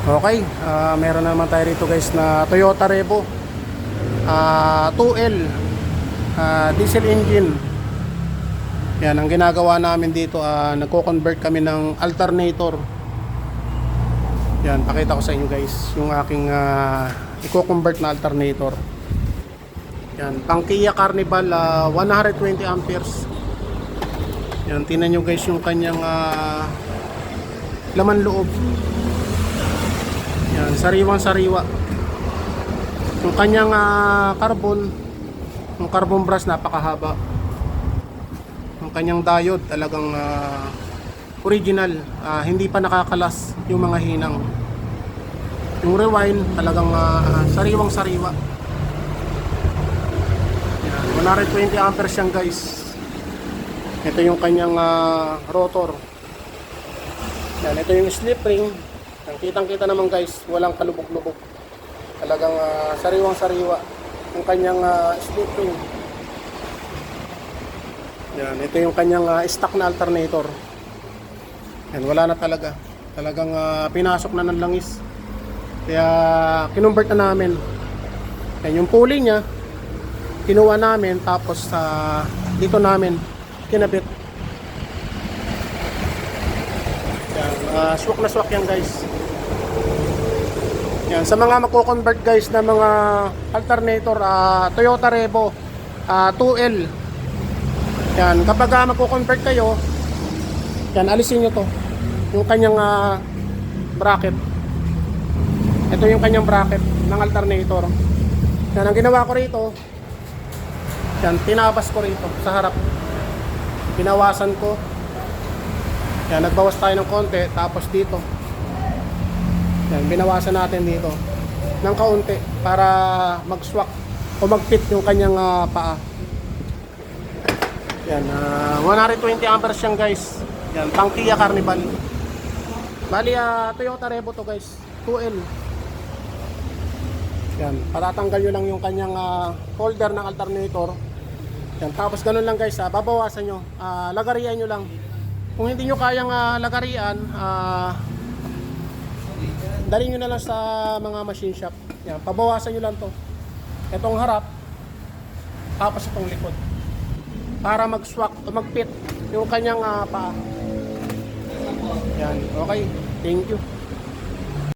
Okay, meron naman tayo rito guys na Toyota Revo 2L diesel engine. Yan, ang ginagawa namin dito, nagko-convert kami ng alternator. Yan, pakita ko sa inyo guys yung aking i-convert na alternator. Yan, pang Kia Carnival, 120 amperes. Yan, tingnan nyo guys yung kanyang laman loob. Yan, sariwang sariwa. Yung kanyang yung carbon brush napakahaba. Yung kanyang diode talagang original, hindi pa nakakalas yung mga hinang. Yung rewind talagang sariwang sariwa. Yan, 120 amperes yan guys. Ito yung kanyang rotor. Yan, ito yung slip ring. Kitang kita naman guys, walang kalubog-lubog. Talagang sariwang sariwa yung kanyang slip ring. Yan, ito yung kanyang stock na alternator. Yan, wala na talaga. Talagang pinasok na ng langis. Kaya kinumbert na namin. Yan, yung pulley niya kinuha namin, tapos dito namin kinabit. Yan, swak na swak yan guys. Yan, sa mga mako-convert guys na mga alternator, Toyota Revo 2L. Yan, kapag mako-convert kayo, yan, alisin nyo to, yung kanyang bracket. Ito yung kanyang bracket ng alternator. Yan, ang ginawa ko rito, yan, tinabas ko rito sa harap. Pinawasan ko. Yan, nagbawas tayo ng konti, tapos dito. Yan, binawasan natin dito ng kaunti para mag-swak o mag-fit yung kanyang paa. Yan, 120 amperes yan guys. Yan, pang Kia Carnival. Bali, Toyota Revo to guys, 2L. Yan, patatanggal nyo lang yung kanyang holder ng alternator. Yan, tapos ganun lang guys, babawasan nyo, lagarian nyo lang. Kung hindi nyo kayang lagarian, dali nyo na lang sa mga machine shop. Yan, pabawasan nyo lang to, itong harap, tapos itong likod, para mag-swak o mag-fit yung kanyang paa. Yan, okay, thank you.